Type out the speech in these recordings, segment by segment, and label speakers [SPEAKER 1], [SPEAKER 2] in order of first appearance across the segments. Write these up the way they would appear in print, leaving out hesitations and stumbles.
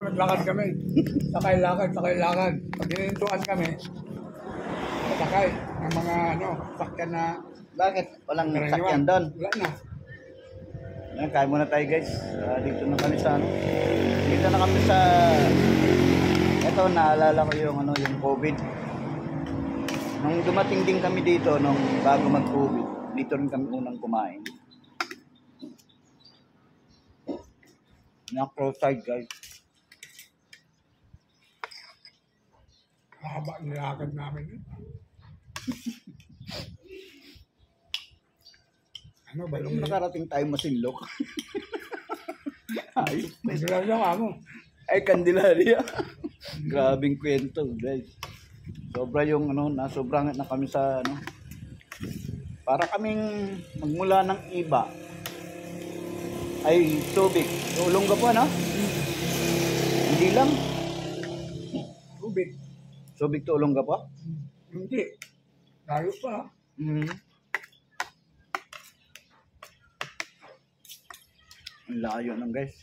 [SPEAKER 1] Naglakad kami. Sakay-lakad. Pag hinintuan kami, sakay ng mga sakyan na
[SPEAKER 2] Bakit? Walang
[SPEAKER 1] karaniwan.
[SPEAKER 2] sakyan doon.
[SPEAKER 1] Wala na.
[SPEAKER 2] Ayan, kain muna tayo guys. Dito na kami sa Dito na kami sa ito, naalala ko yung yung COVID. Nung dumating din kami dito nung bago mag-COVID, dito rin kami unang kumain. Na-cross-side guys.
[SPEAKER 1] Haba nilakad namin. Ano ba
[SPEAKER 2] Nung
[SPEAKER 1] yung
[SPEAKER 2] nakarating tayo Masinlok. Ayos.
[SPEAKER 1] Magdala ka mo?
[SPEAKER 2] Ay, Candelaria. Grabing kwento, guys. Sobra yung sobrang na kami sa para kaming magmula ng iba. Ay, Subic. Ulong ka po, no? Hindi lang.
[SPEAKER 1] Tubig.
[SPEAKER 2] Subic to Ulong ka po?
[SPEAKER 1] Hindi. Layo pa.
[SPEAKER 2] Ang layo nang guys.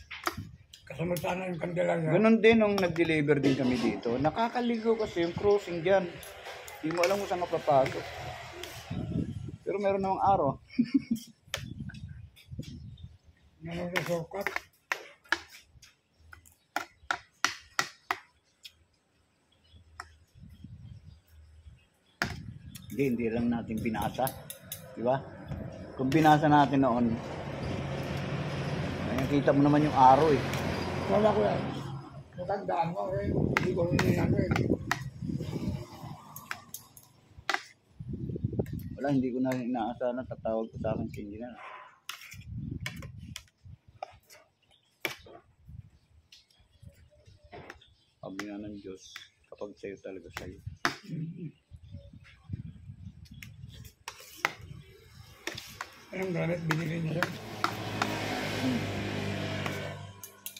[SPEAKER 1] Kasunod sana yung kandila niya.
[SPEAKER 2] Ganon din nung nag-deliver din kami dito. Nakakaligo kasi yung crossing dyan. Hindi mo alam kung saan kapapasok. Pero meron namang araw.
[SPEAKER 1] Nanonosukat.
[SPEAKER 2] Hindi lang natin binasa. Di ba? Kung binasa natin noon, nakikita mo naman yung araw eh.
[SPEAKER 1] Wala ko yan. Natandaan mo eh. Hindi ko rin
[SPEAKER 2] Wala, hindi ko na inaasahan na tatawag ko sa akin si Engineer. Sabi nga ng Diyos, kapag sa'yo talaga sa'yo.
[SPEAKER 1] Anong granite binili niya yan?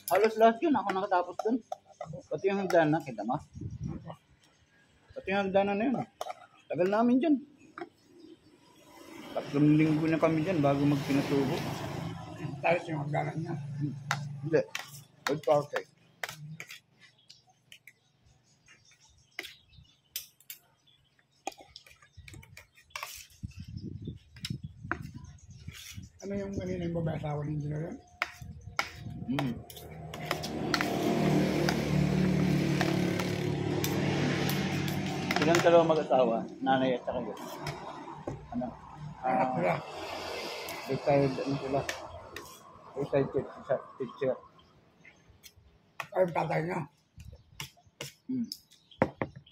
[SPEAKER 2] Halos lahat yun, ako nakatapos dun. Pati yung hagdanan, kita mo? Pati yung hagdanan na yun. Tagal namin dyan. 3 linggo na kami dyan bago magpinasubo.
[SPEAKER 1] Tayo yung hagdanan niya.
[SPEAKER 2] Hindi. Good party.
[SPEAKER 1] Ano yung kanina yung babae asawa ng engineer yan?
[SPEAKER 2] Silang dalawa mag-asawa, nanay at saka yun.
[SPEAKER 1] Anak nila.
[SPEAKER 2] Retired, sila? Retired teacher.
[SPEAKER 1] Ay, yung tatay niya.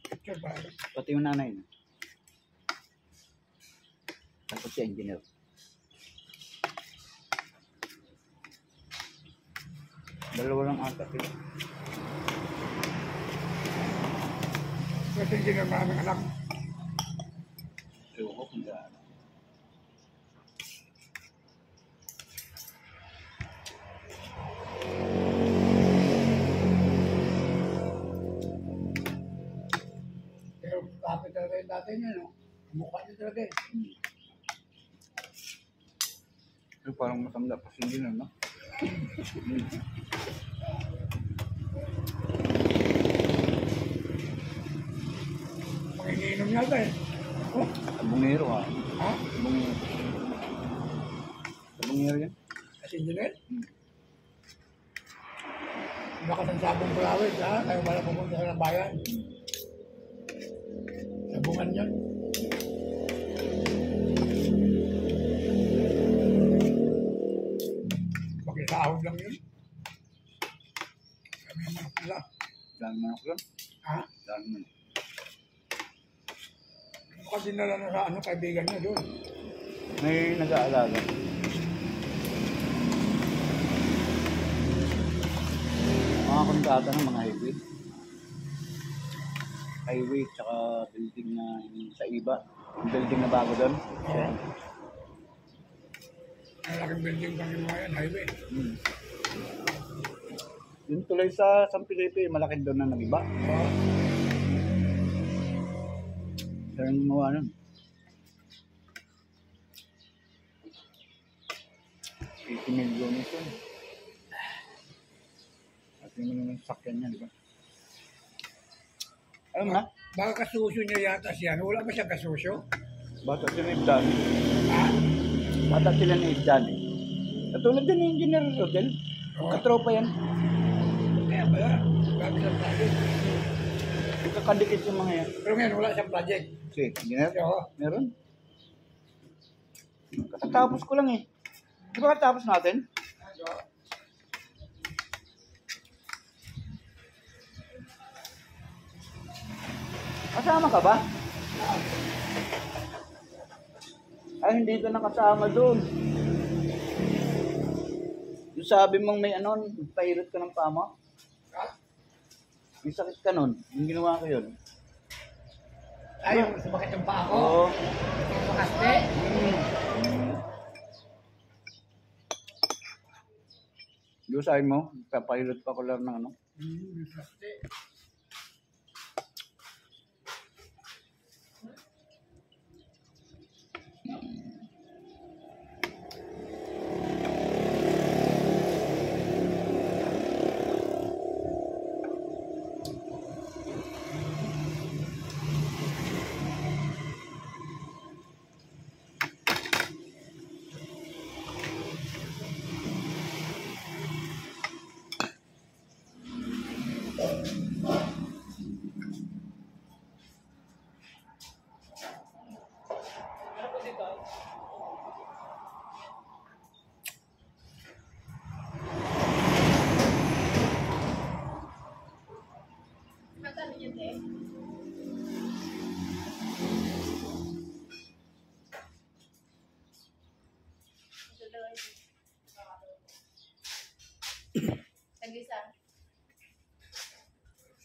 [SPEAKER 1] Picture ba?
[SPEAKER 2] Pati yung nanay niya. Tapos si engineer. Dalawa lang ata sila.
[SPEAKER 1] Kasi engineer maraming anak.
[SPEAKER 2] Ewan ko kung gaano.
[SPEAKER 1] Pero kapit talaga yung tatay niya, no? Mukha niya talaga eh.
[SPEAKER 2] Pero parang matanda pa si engineer, no?
[SPEAKER 1] Pag-iniinom niya eh. Oh,
[SPEAKER 2] Abungero ha.
[SPEAKER 1] ha?
[SPEAKER 2] Abungero yan.
[SPEAKER 1] Kasi engineer? Lakas ang sabong kulawit, ha? Tayo wala pumunta sa bayan. Sabungan niya. Pakisahod lang yun. Kami ang manok nila.
[SPEAKER 2] Dami manok lang.
[SPEAKER 1] Ha?
[SPEAKER 2] Dami manok.
[SPEAKER 1] Baka dinala na sa kaibigan niya doon.
[SPEAKER 2] May nag-aalaga. Mga kontrata ng mga highway. Highway tsaka building na sa iba. Yung building na bago doon.
[SPEAKER 1] Oo. Ang laking building kami mga yan, highway.
[SPEAKER 2] Yung tuloy sa San Felipe, malaki doon na nag-iba.
[SPEAKER 1] Oo.
[SPEAKER 2] Kaya yung gumawa nun. 80 million ito. At Tingnan mo yung sakyan niya, di ba? Ayun na.
[SPEAKER 1] Baka kasusyo niya yata siya. Wala ba siyang kasusyo?
[SPEAKER 2] Bata sila ni Ibdan.
[SPEAKER 1] Ha?
[SPEAKER 2] Bata sila ni Ibdan. Katulad din ni Engineer Rodel.
[SPEAKER 1] Oo.
[SPEAKER 2] Katropa yan.
[SPEAKER 1] Kaya pala. Grabe siyang project.
[SPEAKER 2] Kakadikit yung mga yan.
[SPEAKER 1] Pero ngayon wala siyang project.
[SPEAKER 2] Si Engineer?
[SPEAKER 1] Oo.
[SPEAKER 2] Meron. Katatapos ko lang eh. Di ba katapos natin? Kasama ka ba? Ay, hindi ka nakasama doon. Yung sabi mong may ano, pahirot ka ng pama.
[SPEAKER 1] Ha?
[SPEAKER 2] May sakit ka nun. Yung ginawa ko yun.
[SPEAKER 1] Ay, yung sumakit yung pa ako.
[SPEAKER 2] Oo.
[SPEAKER 1] Yung makaste.
[SPEAKER 2] Yung sabi mo, papahirot pa ko lang ng ano.
[SPEAKER 1] Yung makaste.
[SPEAKER 3] Tag-isa.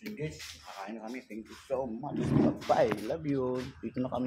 [SPEAKER 2] Sige, kakain na kami. Thank you so much. Bye. Love you. Dito na kami.